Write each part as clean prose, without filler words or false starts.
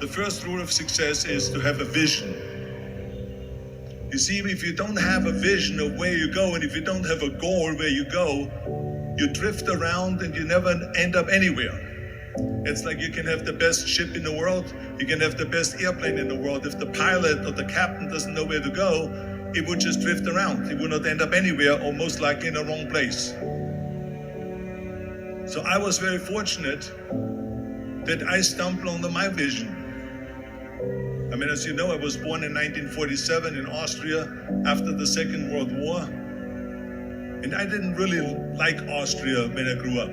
The first rule of success is to have a vision. You see, if you don't have a vision of where you go, and if you don't have a goal where you go, you drift around and you never end up anywhere. It's like you can have the best ship in the world, you can have the best airplane in the world. If the pilot or the captain doesn't know where to go, it would just drift around. It would not end up anywhere, or most likely in the wrong place. So I was very fortunate that I stumbled onto my vision. I mean, as you know, I was born in 1947 in Austria after the Second World War. And I didn't really like Austria when I grew up.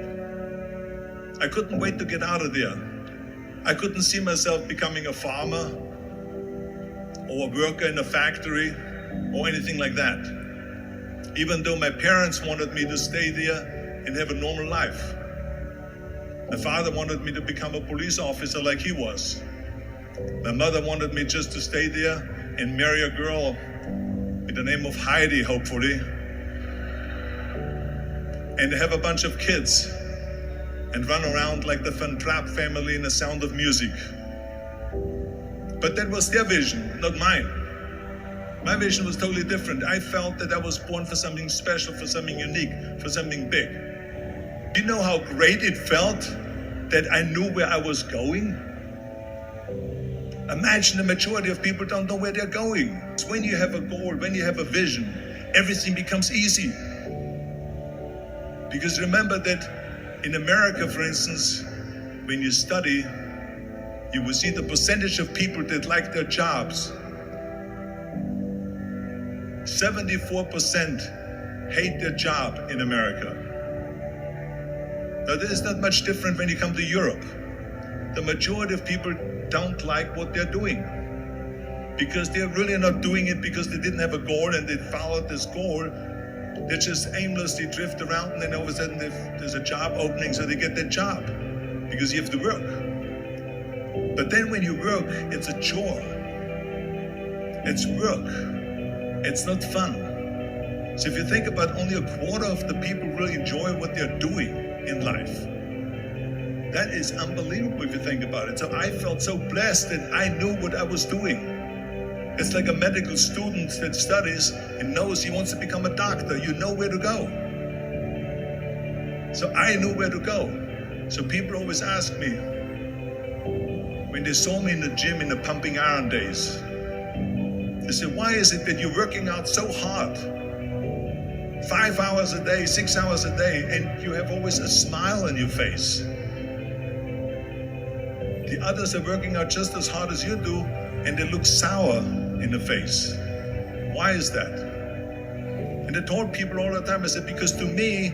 I couldn't wait to get out of there. I couldn't see myself becoming a farmer or a worker in a factory or anything like that. Even though my parents wanted me to stay there and have a normal life. My father wanted me to become a police officer like he was. My mother wanted me just to stay there and marry a girl with the name of Heidi, hopefully, and have a bunch of kids and run around like the Van Trapp family in The Sound of Music. But that was their vision, not mine. My vision was totally different. I felt that I was born for something special, for something unique, for something big. Do you know how great it felt that I knew where I was going? Imagine the majority of people don't know where they're going. It's when you have a goal, when you have a vision, everything becomes easy. Because remember that in America, for instance, when you study, you will see the percentage of people that like their jobs. 74% hate their job in America. Now, this is not much different when you come to Europe. The majority of people don't like what they're doing because they're really not doing it because they didn't have a goal and they followed this goal. They just aimlessly drift around, and then all of a sudden there's a job opening, so they get that job because you have to work. But then when you work, it's a chore. It's work. It's not fun. So if you think about, only a quarter of the people really enjoy what they're doing in life. That is unbelievable if you think about it. So I felt so blessed that I knew what I was doing. It's like a medical student that studies and knows he wants to become a doctor. You know where to go. So I knew where to go. So people always ask me, when they saw me in the gym in the pumping iron days, they said, why is it that you're working out so hard? 5 hours a day, 6 hours a day, and you have always a smile on your face. The others are working out just as hard as you do, and they look sour in the face. Why is that? And I told people all the time, I said, because to me,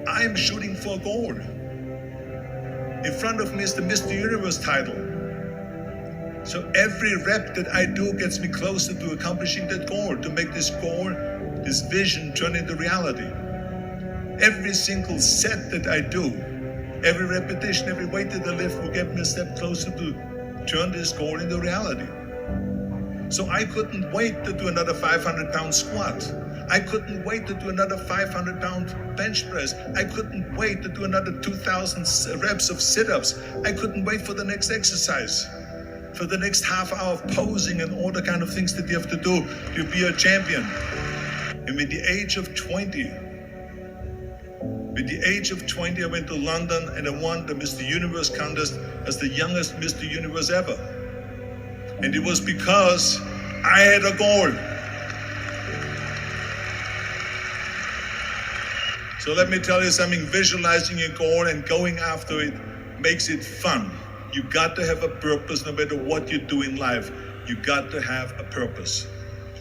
I'm shooting for a goal. In front of me is the Mr. Universe title. So every rep that I do gets me closer to accomplishing that goal, to make this goal, this vision turn into reality. Every single set that I do, every repetition, every weight that I lift will get me a step closer to turn this goal into reality. So I couldn't wait to do another 500-pound squat. I couldn't wait to do another 500-pound bench press. I couldn't wait to do another 2,000 reps of sit-ups. I couldn't wait for the next exercise, for the next half hour of posing and all the kind of things that you have to do to be a champion. And with the age of 20, I went to London and I won the Mr. Universe contest as the youngest Mr. Universe ever. And it was because I had a goal. So let me tell you something, visualizing a goal and going after it makes it fun. You got to have a purpose no matter what you do in life. You got to have a purpose.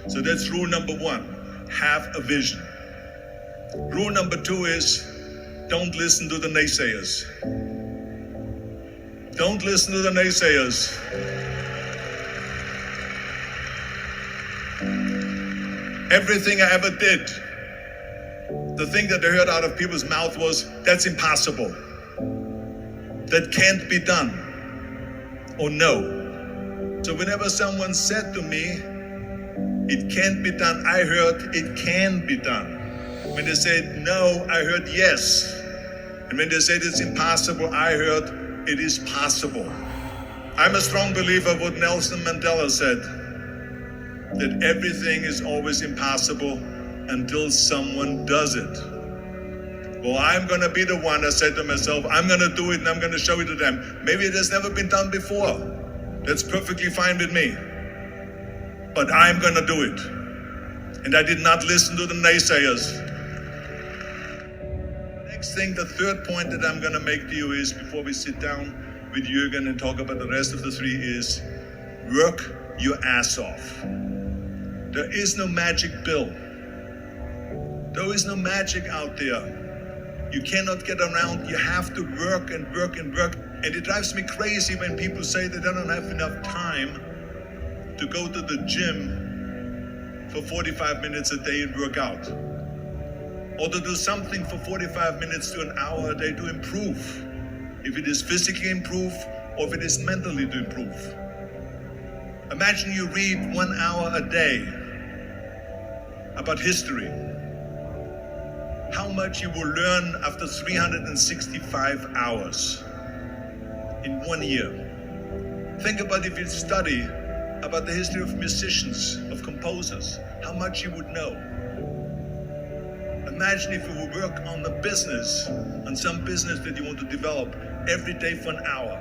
So that's rule number 1, have a vision. Rule number 2 is, don't listen to the naysayers. Don't listen to the naysayers. Everything I ever did, the thing that I heard out of people's mouth was, that's impossible. That can't be done. Or no. So whenever someone said to me, it can't be done, I heard, it can be done. When they said no, I heard yes. And when they said it's impossible, I heard it is possible. I'm a strong believer of what Nelson Mandela said, that everything is always impossible until someone does it. Well, I'm going to be the one, I said to myself, I'm going to do it and I'm going to show it to them. Maybe it has never been done before. That's perfectly fine with me. But I'm going to do it. And I did not listen to the naysayers. Next thing, the third point that I'm going to make to you is, before we sit down with Jürgen and talk about the rest of the three, is work your ass off. There is no magic pill. There is no magic out there. You cannot get around. You have to work and work and work. And it drives me crazy when people say that they don't have enough time to go to the gym for 45 minutes a day and work out. Or to do something for 45 minutes to an hour a day to improve. If it is physically improve or if it is mentally to improve. Imagine you read 1 hour a day about history. How much you will learn after 365 hours in 1 year. Think about if you study about the history of musicians, of composers, how much you would know. Imagine if you would work on the business, on some business that you want to develop every day for an hour.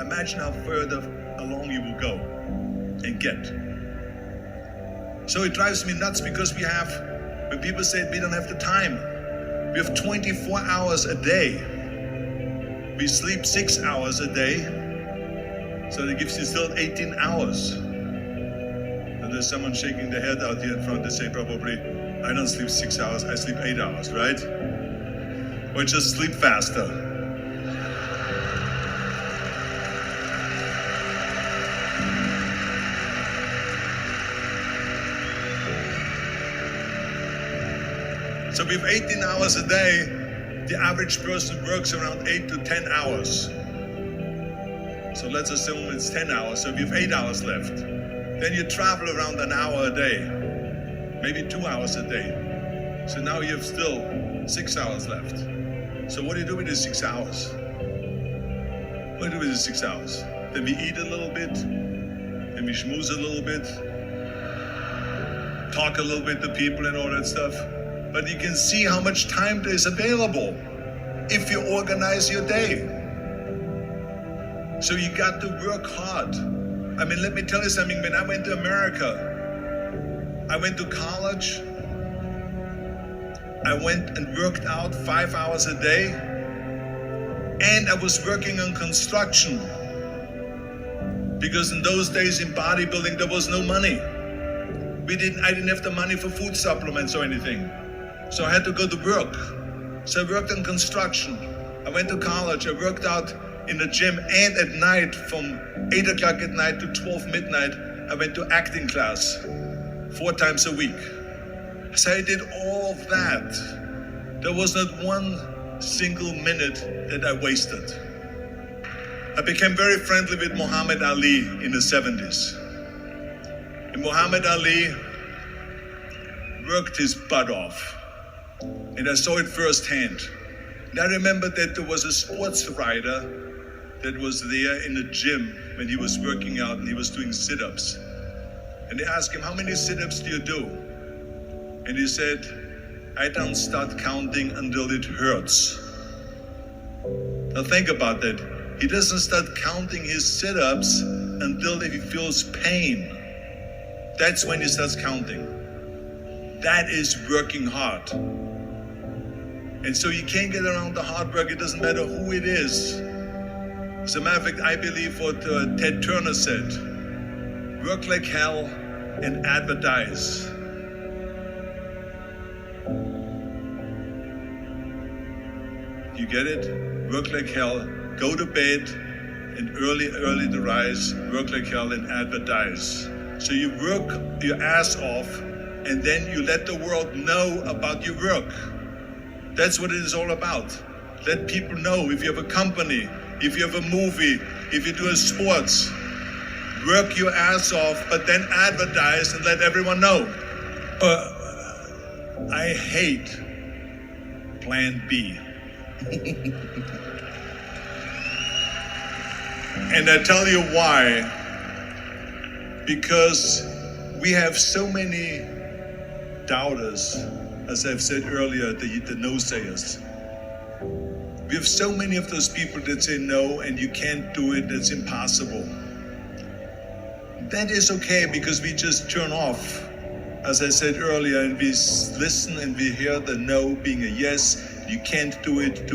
Imagine how further along you will go and get. So it drives me nuts because when people say we don't have the time, we have 24 hours a day. We sleep 6 hours a day, so that gives you still 18 hours. And there's someone shaking their head out here in front. They say probably, I don't sleep 6 hours, I sleep 8 hours, right? Or just sleep faster. So we have 18 hours a day. The average person works around 8 to 10 hours. So let's assume it's 10 hours, so we have 8 hours left. Then you travel around an hour a day, maybe 2 hours a day. So now you have still 6 hours left. So what do you do with these 6 hours? What do you do with these 6 hours? Then we eat a little bit, then we schmooze a little bit, talk a little bit to people and all that stuff. But you can see how much time there is available if you organize your day. So you got to work hard. I mean, let me tell you something. When I went to America, I went to college. I went and worked out 5 hours a day. And I was working on construction. Because in those days in bodybuilding, there was no money. I didn't have the money for food supplements or anything. So I had to go to work. So I worked on construction. I went to college. I worked out in the gym, and at night from 8 o'clock at night to 12 midnight, I went to acting class 4 times a week. So I did all of that. There was not one single minute that I wasted. I became very friendly with Muhammad Ali in the 70s. And Muhammad Ali worked his butt off. And I saw it firsthand. And I remember that there was a sports writer that was there in the gym when he was working out and he was doing sit-ups. And they asked him, how many sit-ups do you do? And he said, I don't start counting until it hurts. Now think about that. He doesn't start counting his sit-ups until he feels pain. That's when he starts counting. That is working hard. And so you can't get around the hard work. It doesn't matter who it is. As a matter of fact, I believe what Ted Turner said. Work like hell and advertise. You get it? Work like hell, go to bed, and early to rise. Work like hell and advertise. So you work your ass off, and then you let the world know about your work. That's what it is all about. Let people know. If you have a company, if you have a movie, if you do a sports, work your ass off, but then advertise and let everyone know. I hate Plan B. And I tell you why. Because we have so many doubters, as I've said earlier, the naysayers. We have so many of those people that say no and you can't do it, it's impossible. That is okay because we just turn off, as I said earlier, and we listen and we hear the no being a yes. You can't do it,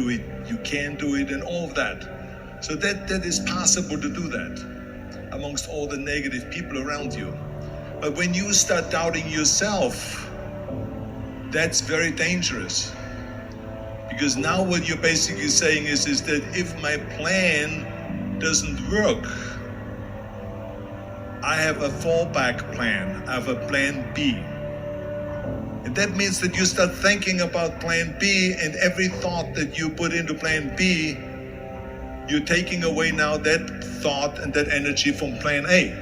you can do it, and all of that. So that is possible to do that amongst all the negative people around you. But when you start doubting yourself, that's very dangerous. Because now what you're basically saying is that if my plan doesn't work, I have a fallback plan, I have a plan B. And that means that you start thinking about plan B, and every thought that you put into plan B, you're taking away now that thought and that energy from plan A.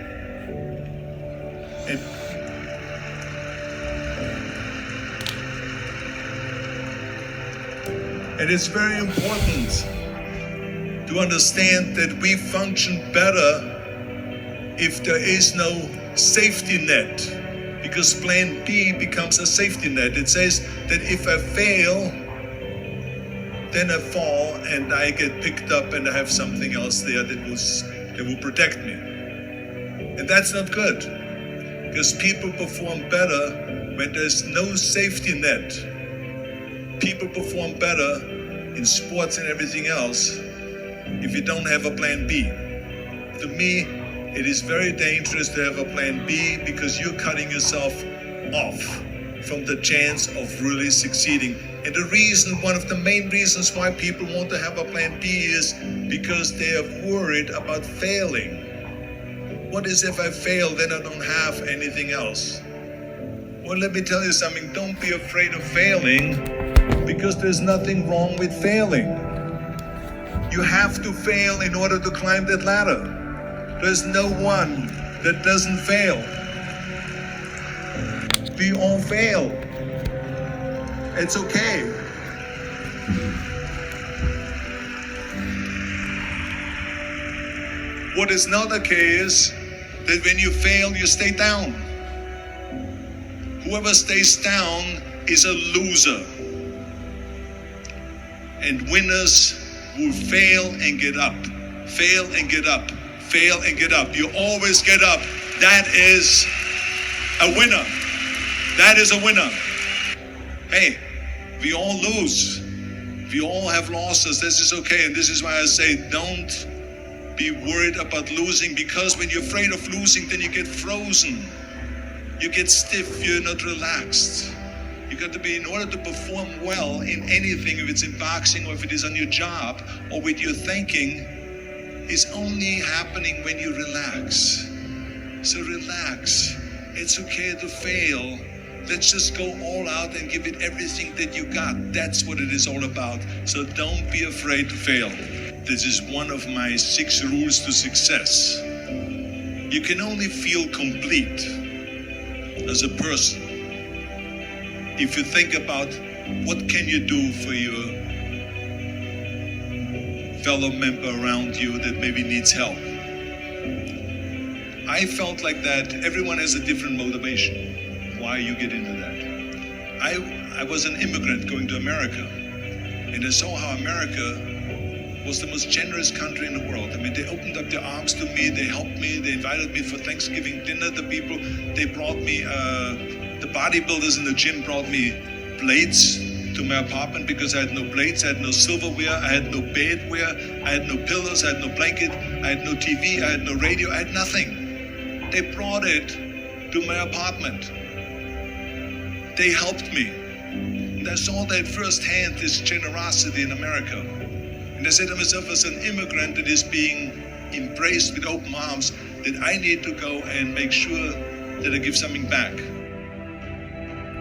And it's very important to understand that we function better if there is no safety net, because plan B becomes a safety net. It says that if I fail, then I fall and I get picked up and I have something else there that will protect me. And that's not good, because people perform better when there's no safety net. People perform better in sports and everything else if you don't have a plan B. To me, it is very dangerous to have a plan B, because you're cutting yourself off from the chance of really succeeding. And the reason, one of the main reasons why people want to have a plan B is because they are worried about failing. What is if I fail, then I don't have anything else? Well, let me tell you something, don't be afraid of failing, because there's nothing wrong with failing. You have to fail in order to climb that ladder. There's no one that doesn't fail. We all fail. It's okay. What is not okay is that when you fail, you stay down. Whoever stays down is a loser. And winners will fail and get up, fail and get up, fail and get up. You always get up. That is a winner. That is a winner. Hey, we all lose. We all have losses. This is okay. And this is why I say don't be worried about losing, because when you're afraid of losing, then you get frozen. You get stiff. You're not relaxed. You got to be, in order to perform well in anything, if it's in boxing or if it is on your job or with your thinking, is only happening when you relax. So relax. It's okay to fail. Let's just go all out and give it everything that you got. That's what it is all about. So don't be afraid to fail. This is one of my 6 rules to success. You can only feel complete as a person if you think about what can you do for your fellow member around you that maybe needs help. I felt like that. Everyone has a different motivation why you get into that. I was an immigrant going to America, and I saw how America was the most generous country in the world. I mean, they opened up their arms to me, they helped me, they invited me for Thanksgiving dinner. The people, they brought me, the bodybuilders in the gym brought me plates to my apartment because I had no plates, I had no silverware, I had no bedware, I had no pillows, I had no blanket, I had no TV, I had no radio, I had nothing. They brought it to my apartment. They helped me. And I saw that firsthand, this generosity in America. And I said to myself, as an immigrant that is being embraced with open arms, that I need to go and make sure that I give something back.